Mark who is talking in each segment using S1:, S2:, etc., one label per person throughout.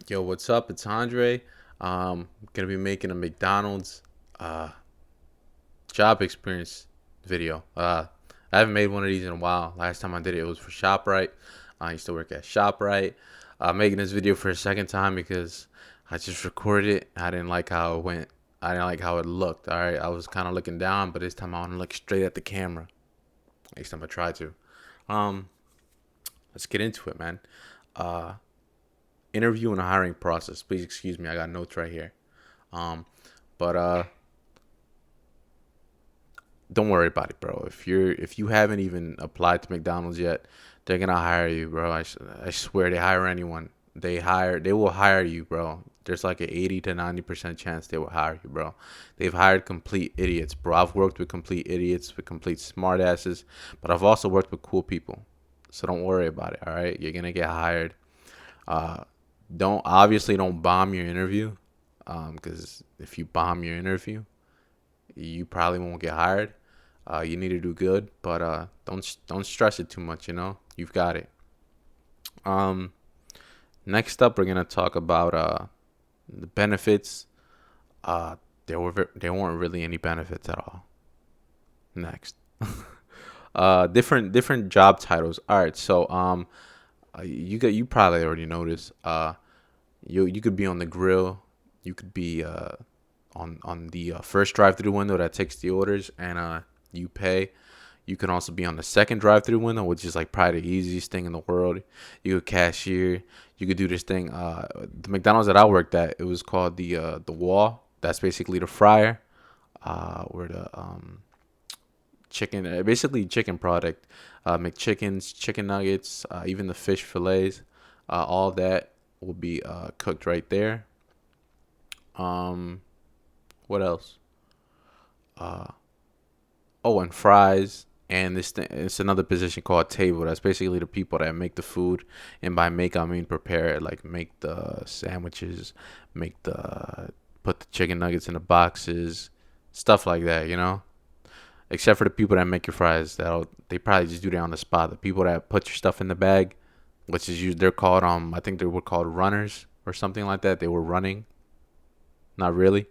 S1: Yo, what's up? It's Andre. Gonna be making a McDonald's uh job experience video. I haven't made one of these in a while. Last time I did it, it was for ShopRite. I used to work at ShopRite. Making this video for a second time because I just recorded it. I didn't like how it went. I didn't like how it looked. All right, I was kind of looking down, but this time I want to look straight at the camera. Next time I try to. Um, let's get into it, man. Uh, Interview and hiring process. Please excuse me. I got notes right here. Um, but don't worry about it, bro. If you haven't even applied to McDonald's yet, they're gonna hire you, bro. I swear they hire anyone. They will hire you, bro. There's like an 80 to 90% chance they will hire you, bro. They've hired complete idiots, bro. I've worked with complete idiots, with complete smartasses, but I've also worked with cool people. So don't worry about it, all right? You're gonna get hired. Uh, don't bomb your interview, because if you bomb your interview, you probably won't get hired. You need to do good, but don't stress it too much. You've got it. Um, Next up, we're gonna talk about the benefits. Uh, there weren't really any benefits at all. Next, different job titles. All right, so you probably already noticed. You could be on the grill. You could be on the first drive-through window that takes the orders, and you pay. You can also be on the second drive-through window, which is like probably the easiest thing in the world. You could cashier. You could do this thing. The McDonald's that I worked at, it was called the wall. That's basically the fryer, where the chicken, basically chicken product, McChickens, chicken nuggets, even the fish fillets, all that will be cooked right there. Um, what else? Uh, oh, and fries. And this thing, it's another position called table. That's basically the people that make the food, and by make I mean prepare it, like make the sandwiches, make the put the chicken nuggets in the boxes, stuff like that. Except for the people that make your fries, they probably just do that on the spot. The people that put your stuff in the bag, which is they're called I think they were called runners or something like that. They were running, not really,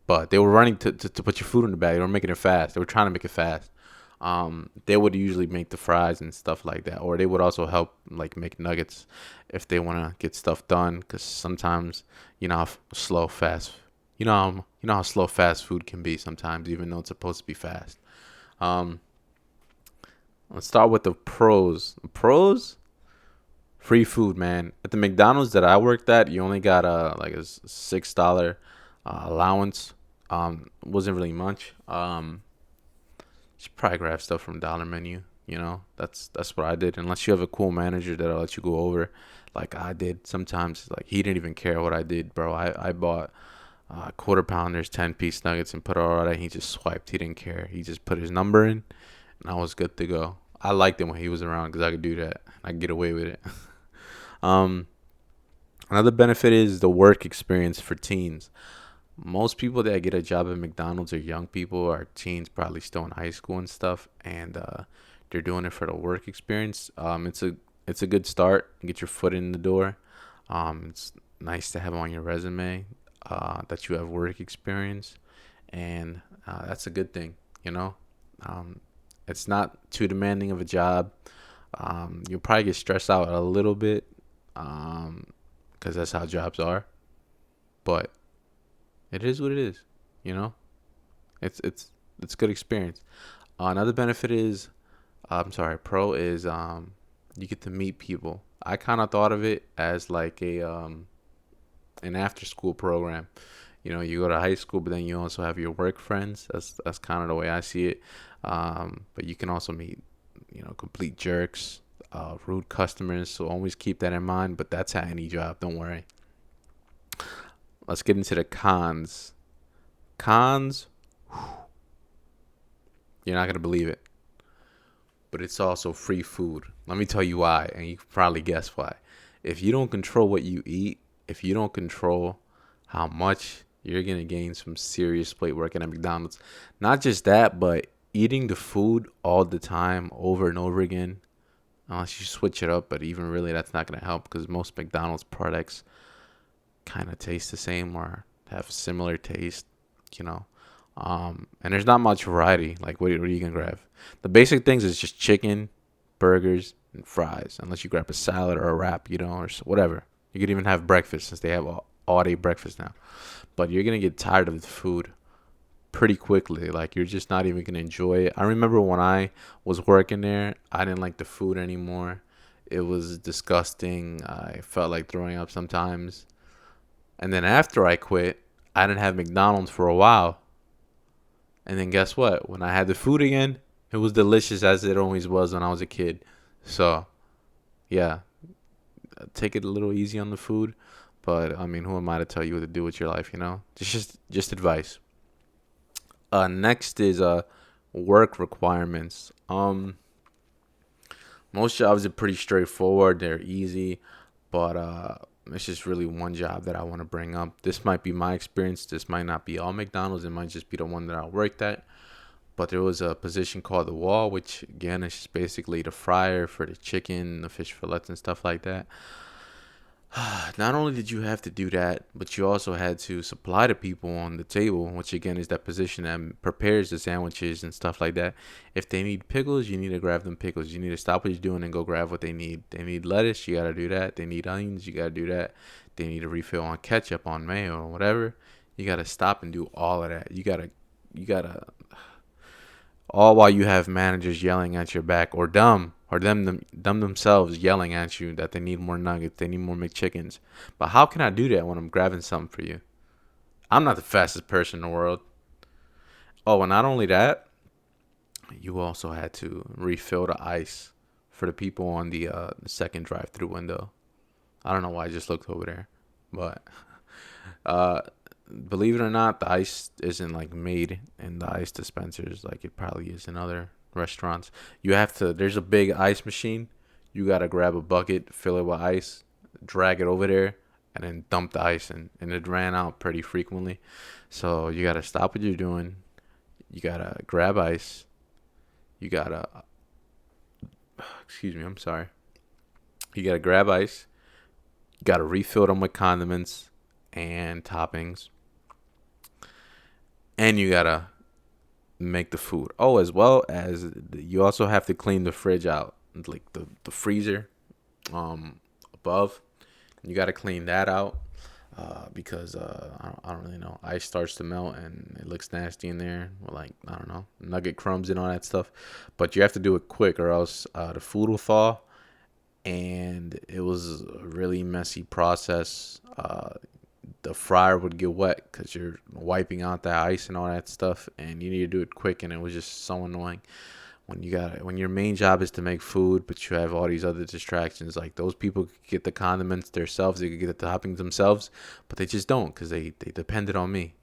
S1: but they were running to put your food in the bag. They were making it fast. They were trying to make it fast. They would usually make the fries and stuff like that, or they would also help like make nuggets if they want to get stuff done. Because sometimes how slow fast, how slow fast food can be sometimes, even though it's supposed to be fast. Um, let's start with the pros. Pros, free food, man. At the McDonald's that I worked at, you only got a $6 allowance. Wasn't really much. You should probably grab stuff from dollar menu. That's what I did. Unless you have a cool manager that'll let you go over, like I did. Sometimes, like he didn't even care what I did, bro. I bought quarter pounders, 10-piece nuggets, and put it all that. He just swiped. He didn't care. He just put his number in, and I was good to go. I liked it when he was around because I could do that. I could get away with it. um, Another benefit is the work experience for teens. Most people that get a job at McDonald's are young people, or teens, probably still in high school and stuff, and they're doing it for the work experience. It's a good start. Get your foot in the door. It's nice to have on your resume that you have work experience, and that's a good thing. You know, um, it's not too demanding of a job. You'll probably get stressed out a little bit, because that's how jobs are, but it is what it is. You know, it's good experience. Another benefit is, I'm sorry, pro is you get to meet people. I kind of thought of it as like a an after school program. You go to high school, but then you also have your work friends. That's kind of the way I see it. But you can also meet, complete jerks, rude customers. So always keep that in mind. But that's at any job. Don't worry. Let's get into the cons. Cons, you're not gonna believe it, but it's also free food. Let me tell you why, and you can probably guess why. If you don't control what you eat, if you don't control how much, you're gonna gain some serious weight working at McDonald's. Not just that, but eating the food all the time, over and over again. unless you switch it up. But even really, that's not gonna help because most McDonald's products kind of taste the same or have similar taste, you know. And there's not much variety. Like, what are you gonna grab? The basic things is just chicken, burgers, and fries. Unless you grab a salad or a wrap, or whatever. You could even have breakfast since they have all day breakfast now. But you're gonna get tired of the food pretty quickly. Like, you're just not even gonna enjoy it. I remember when I was working there, I didn't like the food anymore. It was disgusting. I felt like throwing up sometimes. And then after I quit, I didn't have McDonald's for a while. And then guess what? When I had the food again, it was delicious as it always was when I was a kid. So, yeah, take it a little easy on the food. But I mean, who am I to tell you what to do with your life? Just advice. Next is work requirements. Most jobs are pretty straightforward. They're easy, but it's just really one job that I want to bring up. This might be my experience. This might not be all McDonald's. It might just be the one that I worked at. But there was a position called the wall, which again is just basically the fryer for the chicken, the fish fillets, and stuff like that. Not only did you have to do that, but you also had to supply the people on the table, which again is that position that prepares the sandwiches and stuff like that. If they need pickles, you need to grab them pickles. You need to stop what you're doing and go grab what they need. They need lettuce, you gotta do that. They need onions, you gotta do that. They need a refill on ketchup, on mayo, or whatever. You gotta stop and do all of that. You gotta all while you have managers yelling at your back or them themselves yelling at you that they need more nuggets, they need more McChickens. But how can I do that when I'm grabbing something for you? I'm not the fastest person in the world. Oh, and not only that, you also had to refill the ice for the people on the second drive-through window. I don't know why I just looked over there, but uh, believe it or not, the ice isn't like made in the ice dispensers like it probably is in other restaurants. You have to. There's a big ice machine. You gotta grab a bucket, fill it with ice, drag it over there, and then dump the ice in. And it ran out pretty frequently, so you gotta stop what you're doing. You gotta grab ice. You gotta. Excuse me. I'm sorry. You gotta grab ice. You gotta refill them with condiments and toppings, and you gotta make the food. Oh, as well as you also have to clean the fridge out, like the freezer above. You got to clean that out because I don't really know. Ice starts to melt and it looks nasty in there. With like, I don't know, nugget crumbs and all that stuff. But you have to do it quick or else the food will thaw. And it was a really messy process. The fryer would get wet because you're wiping out the ice and all that stuff, and you need to do it quick. And it was just so annoying when your main job is to make food, but you have all these other distractions. Like those people could get the condiments themselves, they could get the toppings themselves, but they just don't because they depended on me.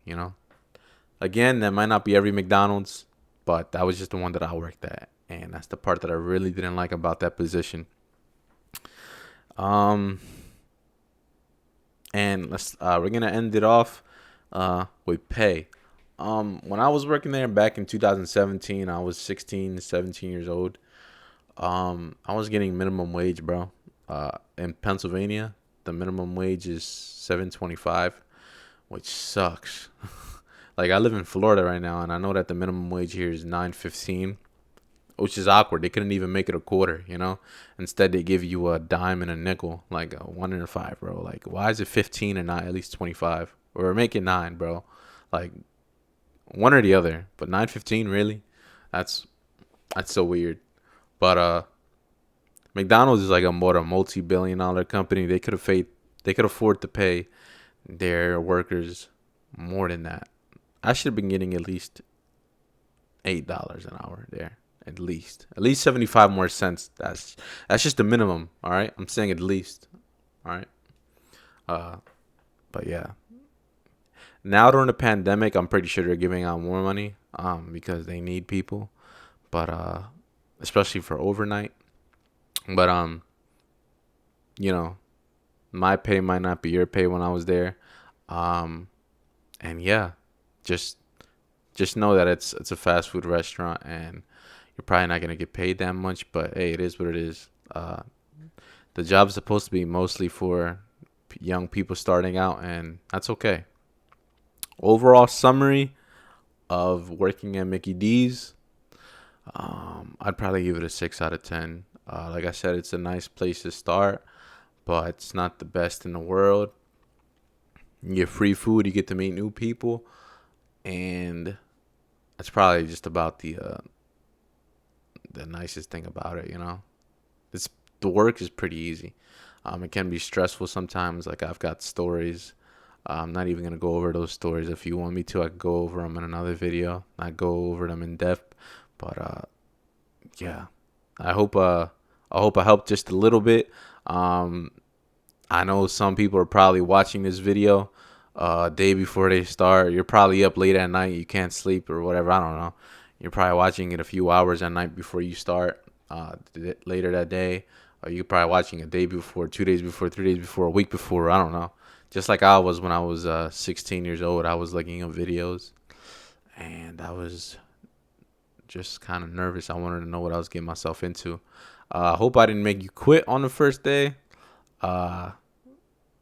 S1: Again, that might not be every McDonald's, but that was just the one that I worked at, and that's the part that I really didn't like about that position. Um, and we're gonna end it off with pay. When I was working there back in 2017, I was 16, 17 years old. I was getting minimum wage, bro. In Pennsylvania, the minimum wage is 7.25, which sucks. Like I live in Florida right now, and I know that the minimum wage here is 9.15, which is awkward. They couldn't even make it a quarter. Instead, they give you a dime and a nickel, like a 1 and a 5, bro. Like, why is it 15 and not at least 25? Or make it 9, bro. Like, one or the other. But 9.15, really? That's that's so weird. But McDonald's is like a multi-billion-dollar company. They could afford to pay their workers more than that. I should have been getting at least $8 an hour there. At least 75 more cents. That's just the minimum. All right, I'm saying at least. All right. Uh, but yeah. Now during the pandemic, I'm pretty sure they're giving out more money. Because they need people. But especially for overnight. But you know, my pay might not be your pay when I was there. Um, and yeah, just just know that it's a fast food restaurant and you're probably not gonna get paid that much. But hey, it is what it is. Uh, the job's supposed to be mostly for young people starting out, and that's okay. Overall summary of working at Mickey D's, I'd probably give it a 6 out of 10. Like I said, it's a nice place to start, but it's not the best in the world. You get free food, you get to meet new people, and that's probably just about the nicest thing about it. It's the work is pretty easy. It can be stressful sometimes. Like I've got stories. I'm not even gonna go over those stories. If you want me to, I can go over them in another video. I go over them in depth. But yeah, I hope I helped just a little bit. Um, I know some people are probably watching this video day before they start. You're probably up late at night. You can't sleep or whatever. I don't know. You're probably watching it a few hours at night before you start later that day. Or you're probably watching a day before, 2 days before, 3 days before, a week before. I don't know. Just like I was when I was 16 years old. I was looking up videos. And I was just kind of nervous. I wanted to know what I was getting myself into. I hope I didn't make you quit on the first day. Uh,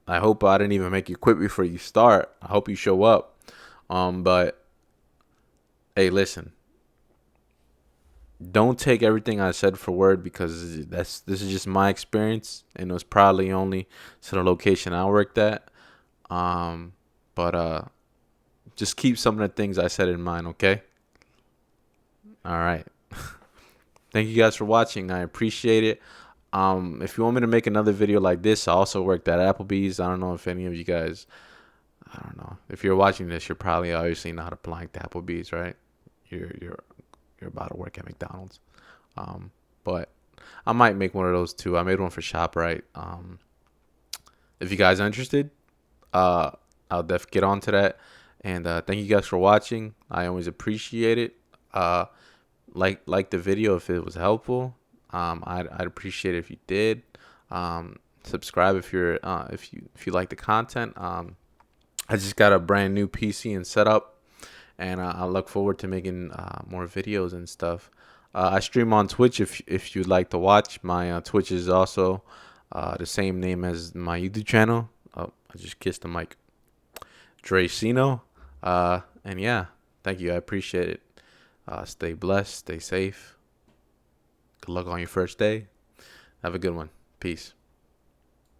S1: I hope I didn't even make you quit before you start. I hope you show up. But hey, listen. Don't take everything I said for word because this is just my experience and it was probably only to the location I worked at. Um, but just keep some of the things I said in mind, okay? All right. Thank you guys for watching. I appreciate it. If you want me to make another video like this, I also worked at Applebee's. I don't know if any of you guys, I don't know. If you're watching this, you're probably obviously not applying to Applebee's, right? You're about to work at McDonald's. But I might make one of those too. I made one for ShopRite. If you guys are interested, uh, I'll get on to that. And thank you guys for watching. I always appreciate it. Uh, like the video if it was helpful. I'd appreciate it if you did. Subscribe if you like the content. I just got a brand new PC and setup, and I look forward to making more videos and stuff. I stream on Twitch if you'd like to watch. My Twitch is also the same name as my YouTube channel. Oh, I just kissed the mic. Dracino. And yeah, thank you. I appreciate it. Stay blessed. Stay safe. Good luck on your first day. Have a good one. Peace.